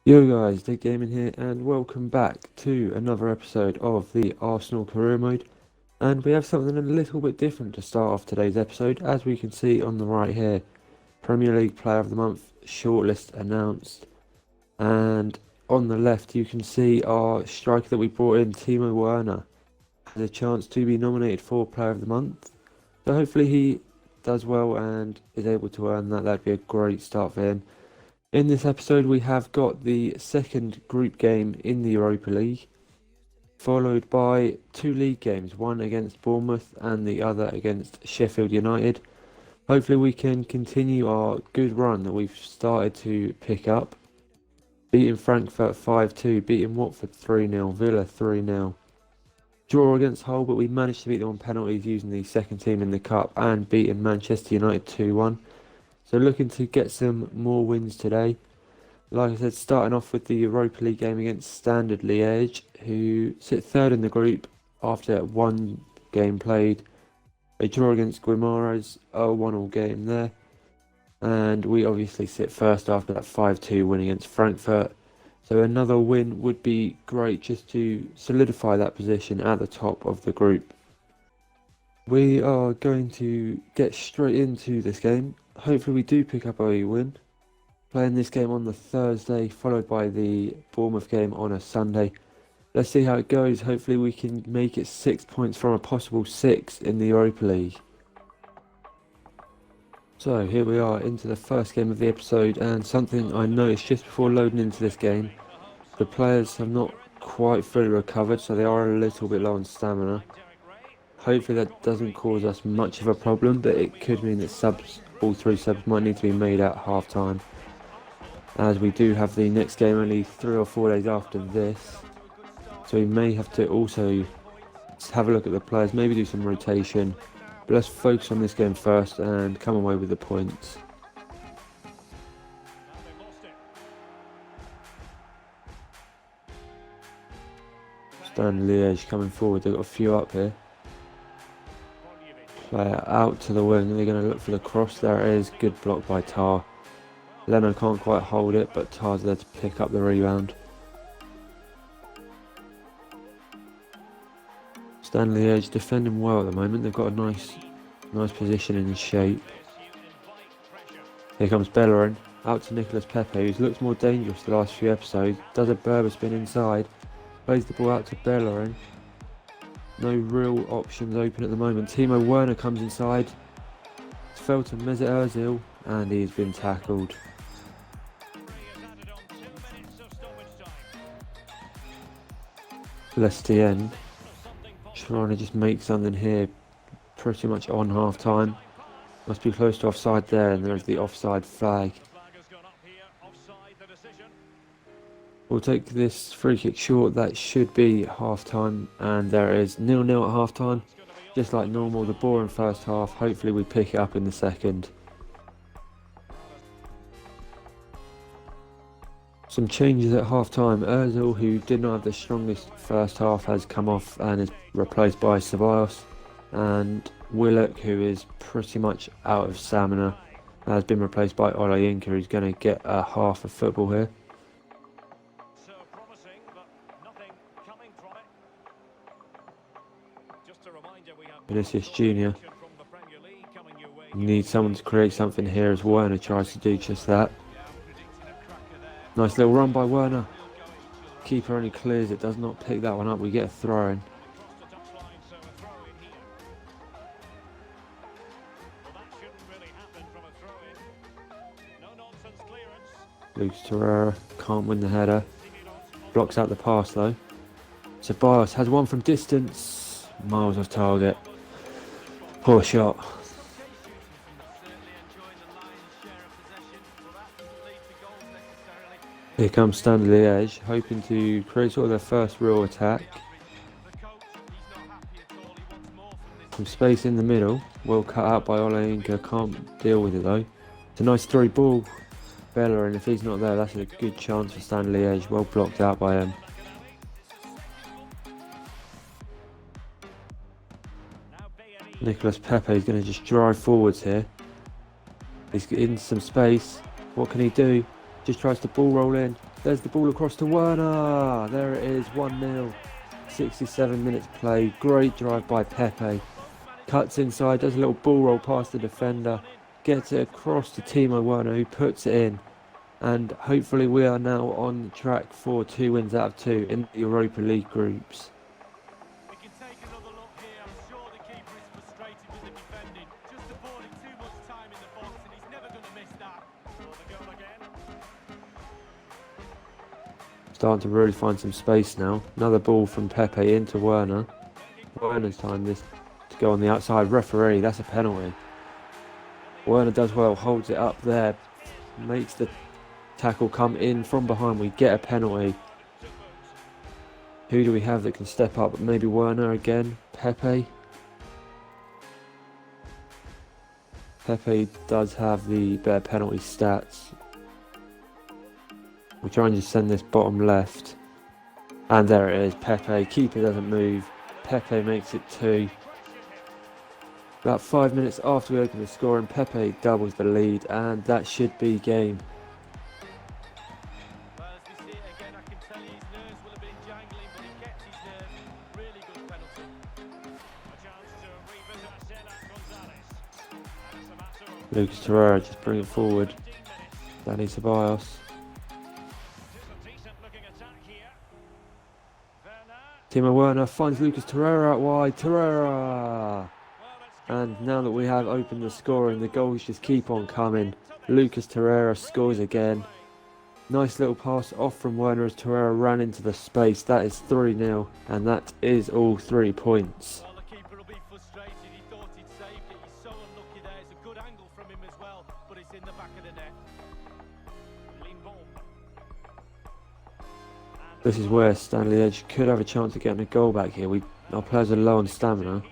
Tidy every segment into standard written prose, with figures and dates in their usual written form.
Yo guys, Dick Gaming here and welcome back to another episode of the Arsenal Career Mode. And we have something a little bit different to start off today's episode. As we can see on the right here, Premier League Player of the Month shortlist announced. And on the left you can see our striker that we brought in, Timo Werner, has a chance to be nominated for Player of the Month. So hopefully he does well and is able to earn that. That'd be a great start for him. In this episode, we have got the second group game in the Europa League, followed by two league games, one against Bournemouth and the other against Sheffield United. Hopefully we can continue our good run that we've started to pick up. Beating Frankfurt 5-2, beating Watford 3-0, Villa 3-0. Draw against Hull, but we managed to beat them on penalties using the second team in the Cup and beating Manchester United 2-1. So looking to get some more wins today. Like I said, starting off with the Europa League game against Standard Liège, who sit third in the group after one game played. A draw against Guimarães, a 1-1 game there. And we obviously sit first after that 5-2 win against Frankfurt. So another win would be great just to solidify that position at the top of the group. We are going to get straight into this game. Hopefully we do pick up a win. Playing this game on the Thursday, followed by the Bournemouth game on a Sunday. Let's see how it goes. Hopefully we can make it 6 points from a possible 6 in the Europa League. So here we are into the first game of the episode, and something I noticed just before loading into this game, the players have not quite fully recovered, so they are a little bit low on stamina. Hopefully that doesn't cause us much of a problem, but it could mean that all three subs might need to be made at half time, as we do have the next game only 3 or 4 days after this. So we may have to also have a look at the players, maybe do some rotation, but let's focus on this game first and come away with the points. Standard Liège coming forward, they've got a few up here. Player out to the wing, they're going to look for the cross. There it is, good block by Tar. Leno can't quite hold it, but Tar's there to pick up the rebound. Standard Liège defending well at the moment. They've got a nice position in shape. Here comes Bellerin, out to Nicolas Pepe, who's looked more dangerous the last few episodes. Does a Berber spin inside, plays the ball out to Bellerin. No real options open at the moment. Timo Werner comes inside. It's fell to Mesut Ozil, and he's been tackled. Lestienne trying to just make something here, pretty much on half time. Must be close to offside there, and there's the offside flag. We'll take this free kick short. That should be half time, and there it is, 0-0 at half time. Just like normal, the boring first half. Hopefully we pick it up in the second. Some changes at half time. Ozil, who did not have the strongest first half, has come off and is replaced by Ceballos. And Willock, who is pretty much out of stamina, has been replaced by Olayinka, who's going to get a half of football here. Vinicius Jr. Needs someone to create something here as Werner tries to do just that. Nice little run by Werner. Keeper only clears it, does not pick that one up. We get a throw in. Lucas Torreira can't win the header. Blocks out the pass though. Ceballos has one from distance. Miles off target. Poor shot. Here comes Standard Liège, hoping to create sort of their first real attack. Some space in the middle, well cut out by Olayinka, can't deal with it though. It's a nice through ball. Bellerin, if he's not there, that's a good chance for Standard Liège, well blocked out by him. Nicolas Pepe is going to just drive forwards here. He's in some space. What can he do? Just tries to ball roll in. There's the ball across to Werner. There it is, 1-0. 67 minutes play. Great drive by Pepe. Cuts inside, does a little ball roll past the defender. Gets it across to Timo Werner, who puts it in. And hopefully we are now on track for 2 wins out of 2 in the Europa League groups. We can take another look here. I'm sure the keeper is frustrated with the defending. Just affording too much time in the box, and he's never going to miss that. For the goal again. Starting to really find some space now. Another ball from Pepe into Werner. Werner's time this to go on the outside. Referee, that's a penalty. Werner does well, holds it up there, makes the tackle come in from behind. We get a penalty. Who do we have that can step up? Maybe Werner again. Pepe. Pepe does have the better penalty stats. We'll try and just send this bottom left. And there it is. Pepe. Keeper doesn't move. Pepe makes it 2. About 5 minutes after we open the score, and Pepe doubles the lead, and that should be game. Well, as we see it again, I can tell you his nerves will have been jangling, but he kept his nerve. Really good penalty. A chance to revisit Cesar Gonzalez. And it's a matter of Lucas Torreira just bring it forward. 15 minutes. Danny Ceballos. This is a decent looking attack here. Werner. Timo Werner finds Lucas Torreira out wide. Torreira! And now that we have opened the scoring, the goals just keep on coming. Lucas Torreira scores again. Nice little pass off from Werner as Torreira ran into the space. That is 3-0, and that is all 3 points. Well, the keeper will be frustrated. He thought he'd saved it. He's so unlucky there. It's a good angle from him as well, but it's in the back of the net. Lean ball. This is where Stanley Edge could have a chance of getting a goal back here. Our players are low on stamina.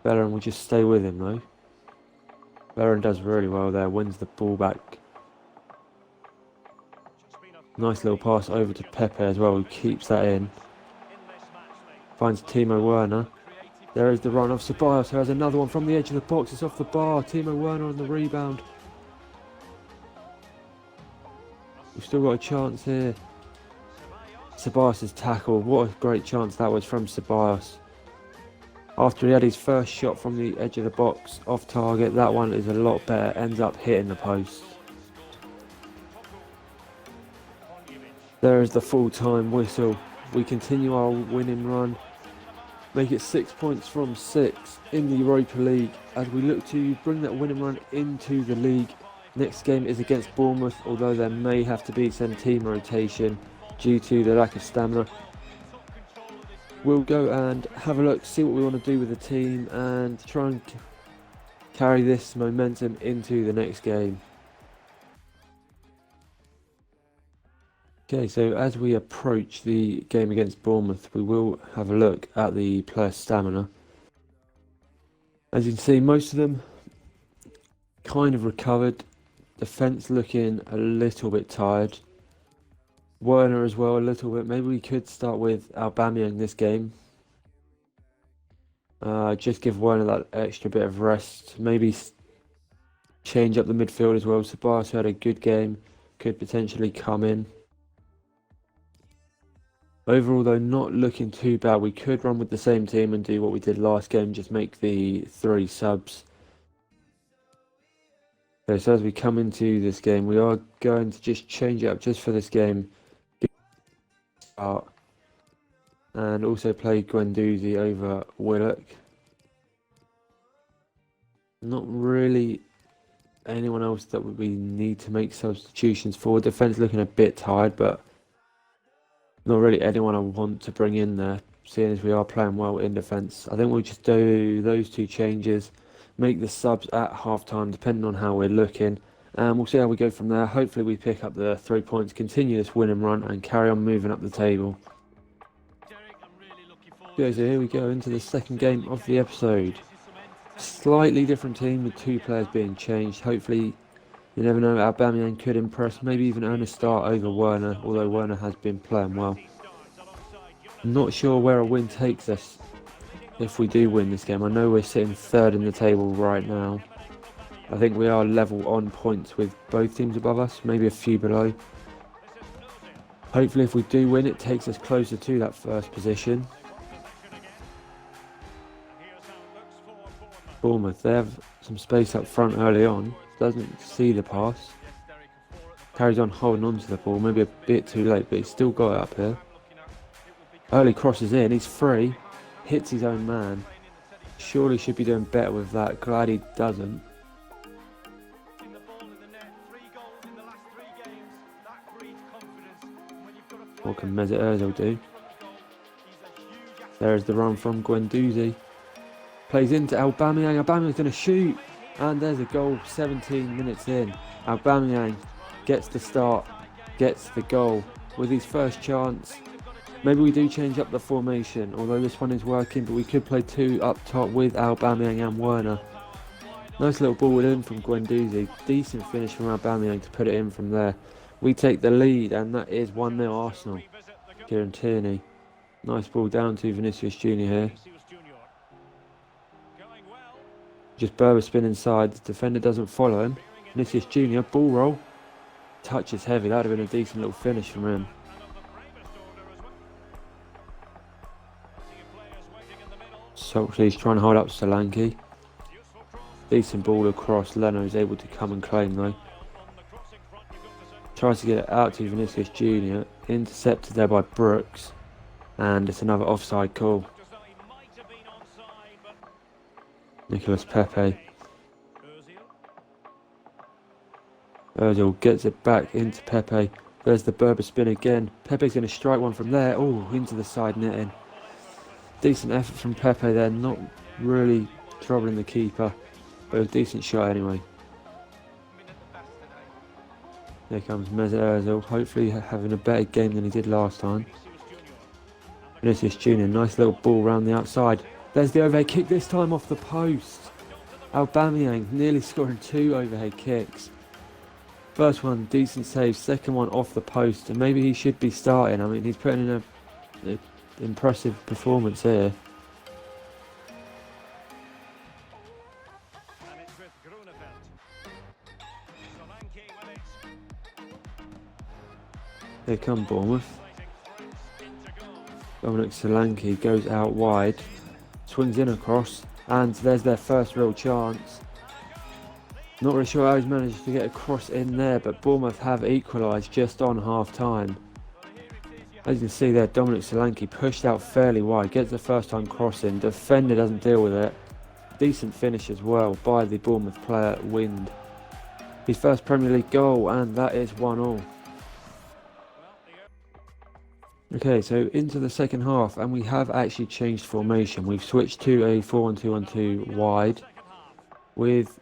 Bellerin will just stay with him though. Bellerin does really well there, wins the ball back. Nice little pass over to Pepe as well, who keeps that in. Finds Timo Werner. There is the run of Ceballos, who has another one from the edge of the box. It's off the bar. Timo Werner on the rebound. We've still got a chance here. Ceballos' tackle. What a great chance that was from Ceballos. After he had his first shot from the edge of the box off target, that one is a lot better. Ends up hitting the post. There is the full-time whistle. We continue our winning run. Make it 6 points from 6 in the Europa League as we look to bring that winning run into the league. Next game is against Bournemouth, although there may have to be some team rotation due to the lack of stamina. We'll go and have a look, see what we want to do with the team and try and carry this momentum into the next game. Okay, so as we approach the game against Bournemouth, we will have a look at the player stamina. As you can see, most of them kind of recovered. Defence looking a little bit tired. Werner as well, a little bit. Maybe we could start with Aubameyang this game. Just give Werner that extra bit of rest. Maybe change up the midfield as well. Ceballos had a good game, could potentially come in. Overall though, not looking too bad. We could run with the same team and do what we did last game, just make the 3 subs. Okay, so as we come into this game, we are going to just change it up just for this game. And also play Guendouzi over Willock. Not really anyone else that we need to make substitutions for. Defence looking a bit tired, but not really anyone I want to bring in there, seeing as we are playing well in defence. I think we'll just do those 2 changes, make the subs at half-time depending on how we're looking, and we'll see how we go from there. Hopefully we pick up the 3 points, continue this winning run and carry on moving up the table. Okay, so here we go into the second game of the episode. Slightly different team with 2 players being changed. Hopefully, you never know, Aubameyang could impress, maybe even earn a start over Werner, although Werner has been playing well. Not sure where a win takes us if we do win this game. I know we're sitting 3rd in the table right now. I think we are level on points with both teams above us, maybe a few below. Hopefully if we do win, it takes us closer to that first position. Bournemouth, they have some space up front early on. Doesn't see the pass. Carries on holding on to the ball, maybe a bit too late, but he's still got it up here. Early crosses in, he's free. Hits his own man. Surely should be doing better with that. Glad he doesn't. What can Mesut Ozil do? There's the run from Guendouzi. Plays into Aubameyang. Aubameyang's going to shoot. And there's a goal 17 minutes in. Aubameyang gets the start. Gets the goal with his first chance. Maybe we do change up the formation, although this one is working, but we could play two up top with Aubameyang and Werner. Nice little ball in from Guendouzi. Decent finish from Aubameyang to put it in from there. We take the lead, and that is 1-0 Arsenal. Kieran Tierney. Nice ball down to Vinicius Jr. here. Just Berber spin inside. The defender doesn't follow him. Vinicius Jr. ball roll. Touch is heavy. That would have been a decent little finish from him. Soxley's trying to hold up Solanke. Decent ball across. Leno's able to come and claim though. Tries to get it out to Vinicius Jr. Intercepted there by Brooks. And it's another offside call. Nicolas Pepe. Ozil gets it back into Pepe. There's the Berber spin again. Pepe's going to strike one from there. Oh, into the side netting. Decent effort from Pepe there. Not really troubling the keeper. But a decent shot anyway. Here comes Mesut Ozil. Hopefully having a better game than he did last time. Vinicius Jr. Nice little ball round the outside. There's the overhead kick, this time off the post. Aubameyang nearly scoring 2 overhead kicks. First one, decent save. Second one off the post. And maybe he should be starting. I mean, he's putting in an impressive performance here. Here come Bournemouth. Dominic Solanke goes out wide. Swings in across, and there's their first real chance. Not really sure how he's managed to get a cross in there, but Bournemouth have equalised just on half time. As you can see there, Dominic Solanke pushed out fairly wide, gets the first time cross in, defender doesn't deal with it. Decent finish as well by the Bournemouth player, Wind. His first Premier League goal, and that is 1-1. Okay, so into the second half, and we have actually changed formation. We've switched to a 4-1-2-1-2 wide with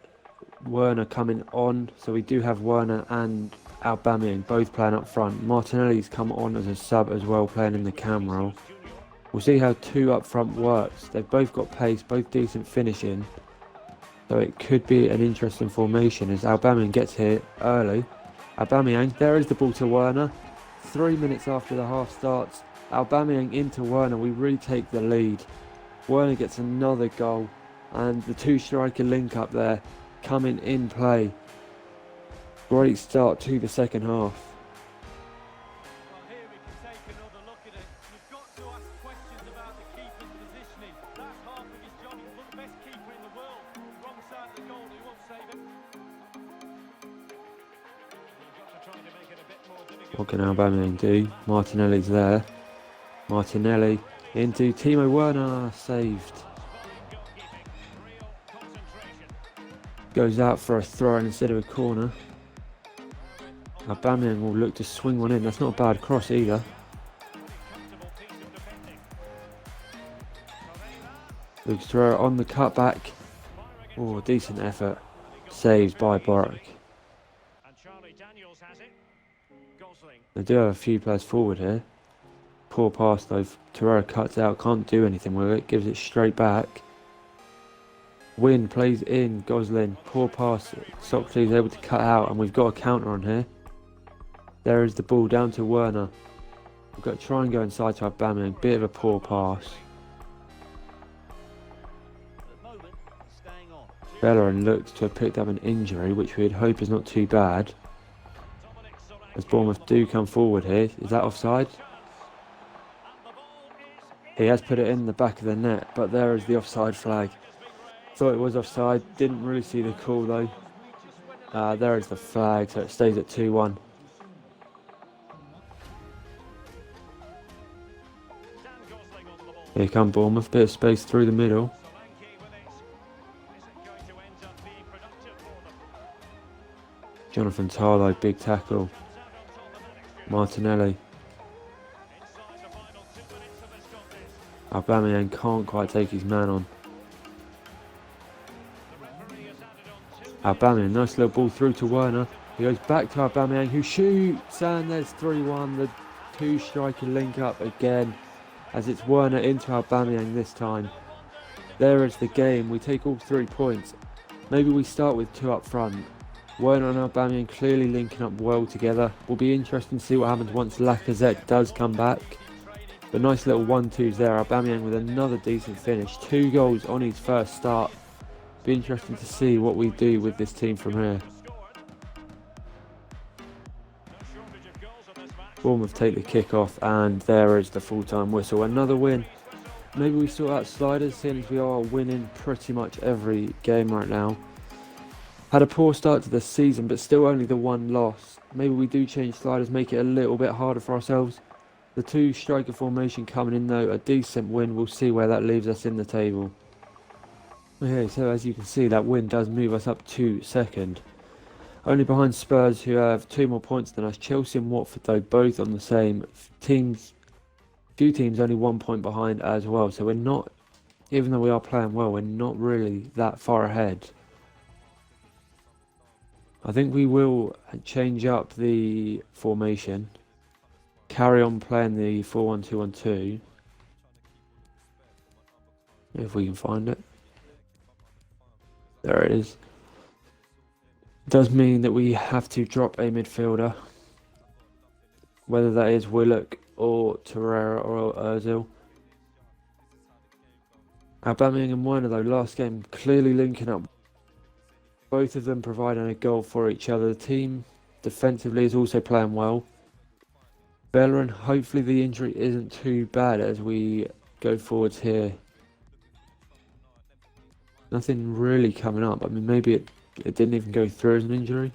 Werner coming on. So we do have Werner and Aubameyang both playing up front. Martinelli's come on as a sub as well, playing in the cam role. We'll see how 2 up front works. They've both got pace, both decent finishing. So it could be an interesting formation as Aubameyang gets here early. Aubameyang, there is the ball to Werner. 3 minutes after the half starts, Aubameyang into Werner, we retake the lead. Werner gets another goal, and the 2 striker link up there coming in play. Great start to the second half. Here we can take another look at it. You've got to ask questions about the keeper's positioning. That's half of his job. He's the best keeper in the world. Wrong side of the goal, he won't save it. What can Aubameyang do? Martinelli's there. Martinelli into Timo Werner, saved. Goes out for a throw instead of a corner. Aubameyang will look to swing one in. That's not a bad cross either. Luke's throw on the cutback. Oh, decent effort. Saved by Borek. They do have a few players forward here. Poor pass though. Torreira cuts out, can't do anything with it. Gives it straight back. Win plays in. Goslin, poor pass. Soxley is able to cut out, and we've got a counter on here. There is the ball down to Werner. We've got to try and go inside to Aubameyang. Bit of a poor pass. Bellerin looks to have picked up an injury, which we'd hope is not too bad. as Bournemouth do come forward here. Is that offside? He has put it in the back of the net, but there is the offside flag. Thought it was offside, didn't really see the call though. There is the flag, so it stays at 2-1. Here come Bournemouth, bit of space through the middle. Jonathan Tarlow, big tackle. Martinelli. Aubameyang can't quite take his man on. Aubameyang, nice little ball through to Werner. He goes back to Aubameyang, who shoots, and there's 3-1. The two striker link up again, as it's Werner into Aubameyang this time. There is the game. We take all 3 points. Maybe we start with 2 up front. Werner and Aubameyang clearly linking up well together. Will be interesting to see what happens once Lacazette does come back. But nice little 1-2s there. Aubameyang with another decent finish. 2 goals on his first start. Be interesting to see what we do with this team from here. Bournemouth take the kick off, and there is the full-time whistle. Another win. Maybe we sort out sliders, since we are winning pretty much every game right now. Had a poor start to the season, but still only the 1 loss. Maybe we do change sliders, make it a little bit harder for ourselves. The 2 striker formation coming in though, a decent win. We'll see where that leaves us in the table. Okay, so as you can see, that win does move us up to second. Only behind Spurs, who have 2 more points than us. Chelsea and Watford though, both on the same teams. Few teams only 1 point behind as well. So we're not, even though we are playing well, we're not really that far ahead. I think we will change up the formation. Carry on playing the 4-1-2-1-2. If we can find it. There it is. Does mean that we have to drop a midfielder. Whether that is Willock or Torreira or Ozil. Aubameyang and Werner though, last game clearly linking up. Both of them providing a goal for each other. The team defensively is also playing well. Bellerin, hopefully the injury isn't too bad as we go forwards here. Nothing really coming up. I mean, maybe it didn't even go through as an injury.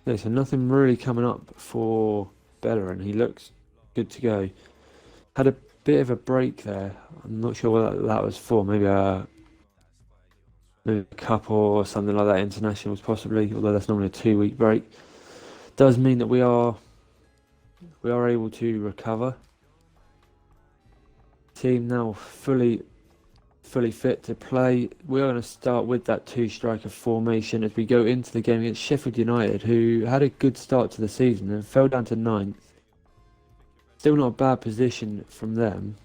Okay, so nothing really coming up for Bellerin. He looks good to go. Had a bit of a break there. I'm not sure what that was for. Maybe a cup or something like that. Internationals possibly, although that's normally a 2-week break. Does mean that we are able to recover. Team now fully fit to play. We are going to start with that 2 striker formation as we go into the game against Sheffield United, who had a good start to the season and fell down to 9th. Still not a bad position from them.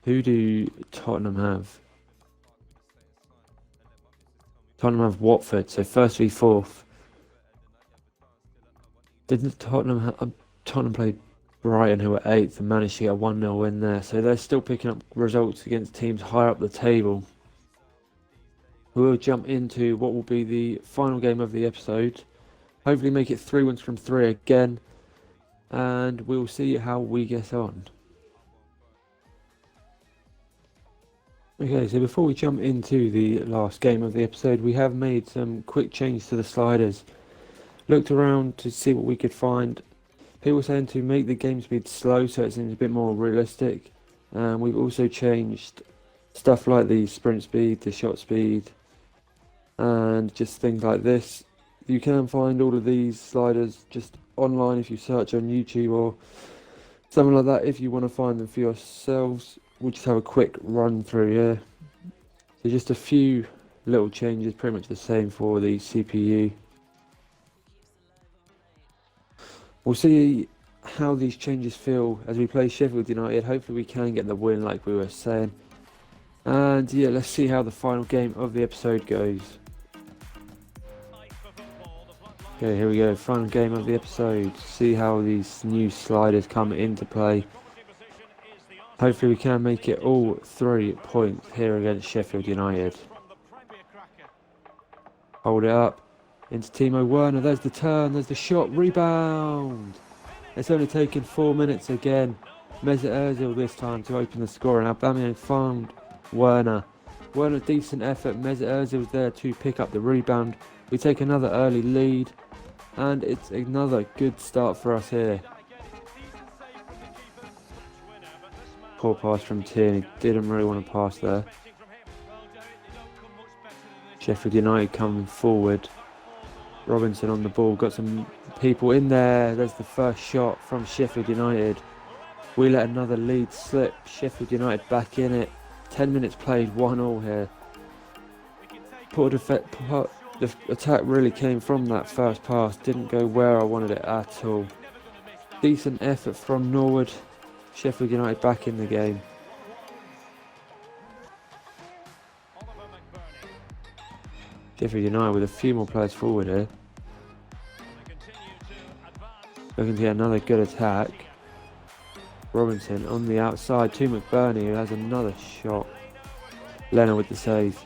Who do Tottenham have? Tottenham have Watford, so first v 4th. Didn't Tottenham played Brighton, who were 8th, and managed to get a 1-0 win there. So they're still picking up results against teams higher up the table. We will jump into what will be the final game of the episode. Hopefully make it 3 wins from 3 again. And we'll see how we get on. Okay, so before we jump into the last game of the episode, we have made some quick changes to the sliders. Looked around to see what we could find. People saying to make the game speed slow so it seems a bit more realistic. We've also changed stuff like the sprint speed, the shot speed, and just things like this. You can find all of these sliders just online if you search on YouTube or something like that if you want to find them for yourselves. We'll just have a quick run through here. So just a few little changes, pretty much the same for the CPU. We'll see how these changes feel as we play Sheffield United. Hopefully we can get the win like we were saying. And yeah, let's see how the final game of the episode goes. Okay, here we go, final game of the episode. See how these new sliders come into play. Hopefully we can make it all 3 points here against Sheffield United. Hold it up. Into Timo Werner. There's the turn. There's the shot. Rebound. It's only taken 4 minutes again. Mesut Ozil this time to open the score, and Aubameyang found Werner. Werner, decent effort. Mesut Ozil there to pick up the rebound. We take another early lead, and it's another good start for us here. Poor pass from Tierney. Didn't really want to pass there. Sheffield United coming forward. Robinson on the ball, got some people in there. There's the first shot from Sheffield United. We let another lead slip. Sheffield United back in it. 10 minutes played, 1-1 here. The attack really came from that first pass. Didn't go where I wanted it at all. Decent effort from Norwood. Sheffield United back in the game. Sheffield United with a few more players forward here. Looking to get another good attack. Robinson on the outside to McBurney, who has another shot. Leno with the save.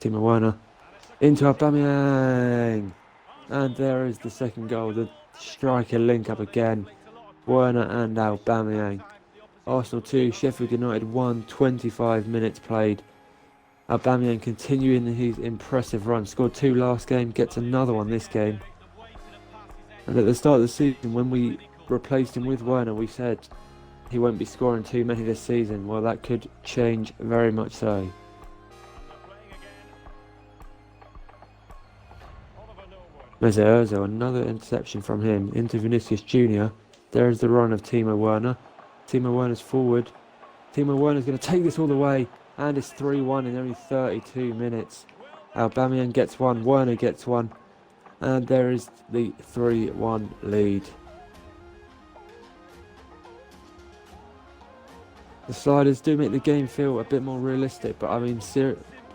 Timo Werner into Aubameyang. And there is the second goal. The striker link up again. Werner and Aubameyang. Arsenal 2, Sheffield United 1, 25 minutes played. Aubameyang continuing his impressive run. Scored 2 last game, gets another one this game. And at the start of the season, when we replaced him with Werner, we said he won't be scoring too many this season. Well, that could change very much so. Mesut Ozil, another interception from him into Vinicius Jr. There is the run of Timo Werner. Timo Werner's forward. Timo Werner's going to take this all the way, and it's 3-1 in only 32 minutes. Aubameyang gets one, Werner gets one, and there is the 3-1 lead. The sliders do make the game feel a bit more realistic, but I mean,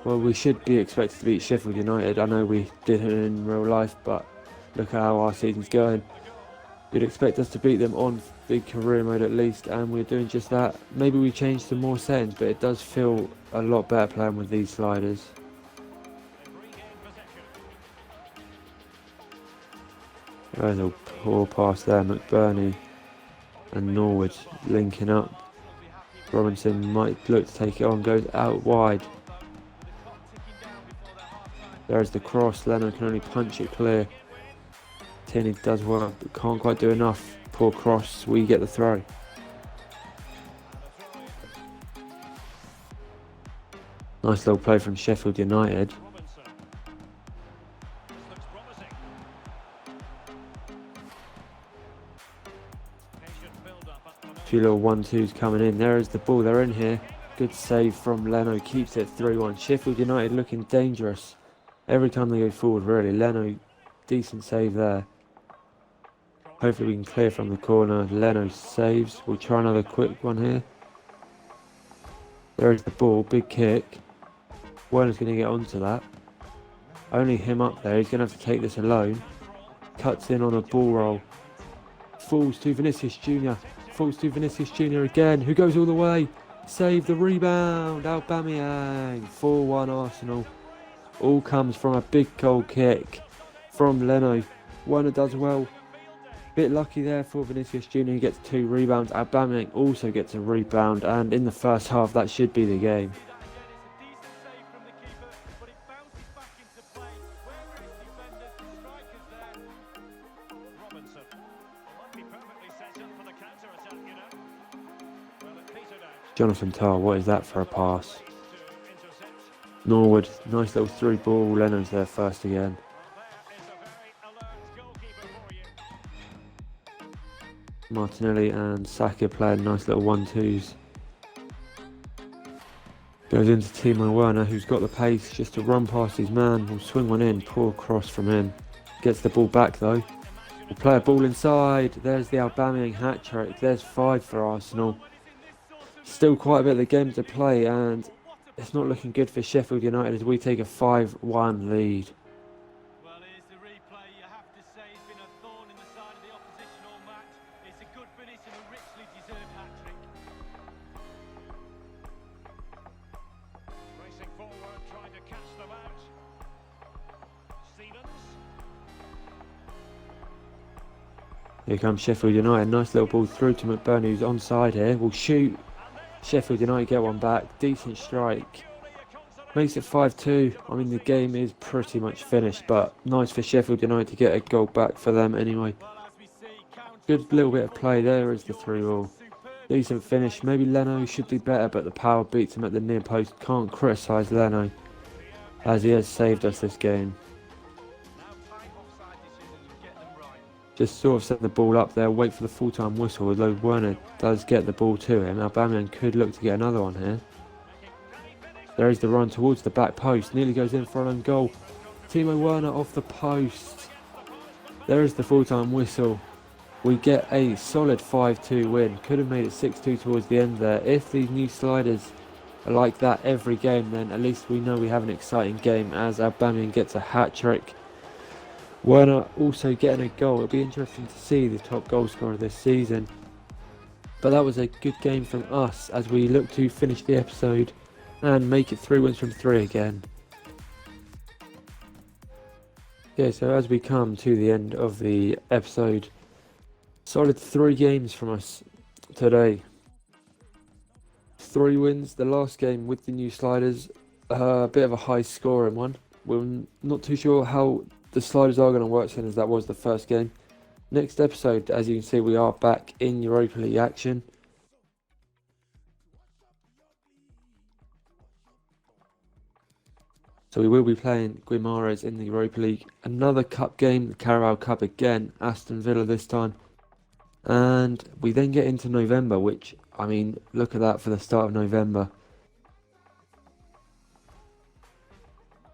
well, we should be expected to beat Sheffield United. I know we did it in real life, but look how our season's going. You'd expect us to beat them on big career mode at least, and we're doing just that. Maybe we change some more settings, but it does feel a lot better playing with these sliders. There's a poor pass there. McBurney and Norwood linking up. Robinson might look to take it on, goes out wide. There's the cross. Leno can only punch it clear. Tierney does well, but can't quite do enough. Poor cross. We get the throw. Nice little play from Sheffield United. A few little 1-2s coming in. There is the ball. They're in here. Good save from Leno. Keeps it 3-1. Sheffield United looking dangerous every time they go forward, really. Leno, decent save there. Hopefully we can clear from the corner. Leno saves. We'll try another quick one here. There is the ball. Big kick. Werner's going to get onto that. Only him up there. He's going to have to take this alone. Cuts in on a ball roll. Falls to Vinicius Jr. Falls to Vinicius Jr. again, who goes all the way. Save the rebound. Aubameyang. 4-1 Arsenal. All comes from a big goal kick from Leno. Werner does well. Bit lucky there for Vinicius Jr. He gets 2 rebounds. Aubameyang also gets a rebound, and in the first half that should be the game. Jonathan Tah, what is that for a pass? Norwood, nice little through ball. Leno's there first again. Martinelli and Saka playing nice little 1-2s. Goes into Timo Werner, who's got the pace just to run past his man. Will swing one in. Poor cross from him. Gets the ball back though. We'll play a ball inside. There's the Aubameyang hat-trick. There's 5 for Arsenal. Still quite a bit of the game to play, and it's not looking good for Sheffield United as we take a 5-1 lead. Well, here's the replay. You have to say it's been a thorn in the side of the opposition all match. It's a good finish and a richly deserved hat-trick. Here comes Sheffield United. Nice little ball through to McBurney, who's onside here. Will shoot. Sheffield United get one back. Decent strike. Makes it 5-2. I mean, the game is pretty much finished, but nice for Sheffield United to get a goal back for them anyway. Good little bit of play. There is the 3-all. Decent finish. Maybe Leno should do better, but the power beats him at the near post. Can't criticise Leno, as he has saved us this game. Just sort of set the ball up there, wait for the full-time whistle, although Werner does get the ball to him. Aubameyang could look to get another one here. There is the run towards the back post, nearly goes in for an own goal. Timo Werner off the post. There is the full-time whistle. We get a solid 5-2 win. Could have made it 6-2 towards the end there. If these new sliders are like that every game, then at least we know we have an exciting game as Aubameyang gets a hat-trick. Werner also getting a goal. It'll be interesting to see the top goal scorer this season. But that was a good game from us as we look to finish the episode and make it 3 wins from 3 again. Yeah, so as we come to the end of the episode, solid 3 games from us today. 3 wins. The last game with the new sliders, a bit of a high scoring one. We're not too sure how the sliders are going to work, since that was the first game. Next episode, as you can see, we are back in Europa League action. So we will be playing Guimarães in the Europa League. Another cup game, the Carabao Cup again, Aston Villa this time. And we then get into November, which, I mean, look at that for the start of November.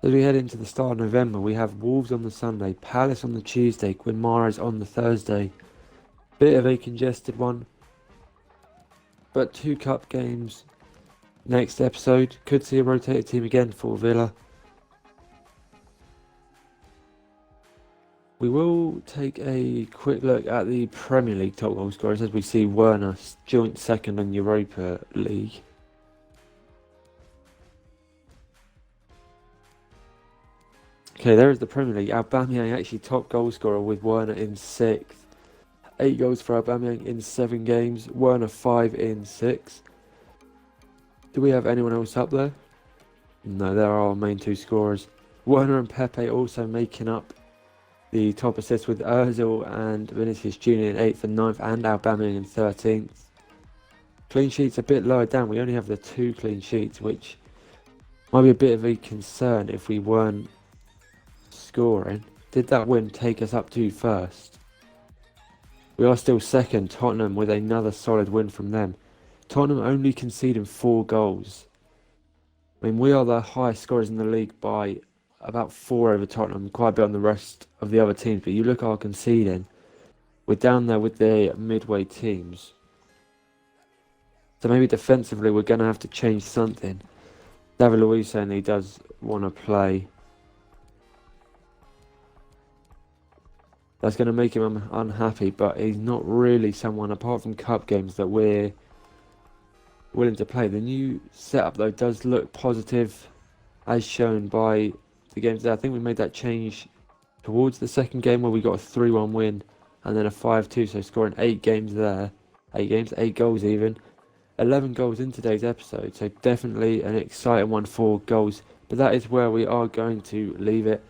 As we head into the start of November, we have Wolves on the Sunday, Palace on the Tuesday, Guimarães on the Thursday. Bit of a congested one, but 2 cup games. Next episode, could see a rotated team again for Villa. We will take a quick look at the Premier League top goal scorers as we see Werner joint second in Europa League. Okay, there is the Premier League. Aubameyang actually top goal scorer with Werner in 6th. 8 goals for Aubameyang in 7 games. Werner 5 in 6. Do we have anyone else up there? No, there are our main 2 scorers. Werner and Pepe also making up the top assists with Ozil and Vinicius Jr. in 8th and 9th, and Aubameyang in 13th. Clean sheets a bit lower down. We only have the 2 clean sheets, which might be a bit of a concern if we weren't scoring. Did that win take us up to first? We are still second, Tottenham, with another solid win from them. Tottenham only conceding 4 goals. I mean, we are the highest scorers in the league by about 4 over Tottenham, quite a bit on the rest of the other teams, but you look at our conceding, we're down there with the midway teams. So maybe defensively we're going to have to change something. David Luiz saying he does want to play. That's going to make him unhappy, but he's not really someone, apart from cup games, that we're willing to play. The new setup, though, does look positive, as shown by the games there. I think we made that change towards the second game where we got a 3-1 win and then a 5-2, so scoring 8 games there. 8 goals even. 11 goals in today's episode, so definitely an exciting one for goals. But that is where we are going to leave it.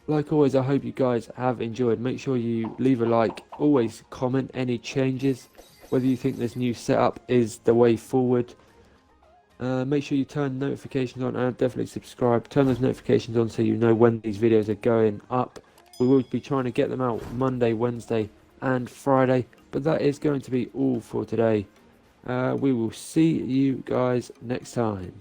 Like always, I hope you guys have enjoyed. Make sure you leave a like. Always comment any changes, whether you think this new setup is the way forward. Make sure you turn notifications on and definitely subscribe. Turn those notifications on so you know when these videos are going up. We will be trying to get them out Monday, Wednesday and Friday. But that is going to be all for today. We will see you guys next time.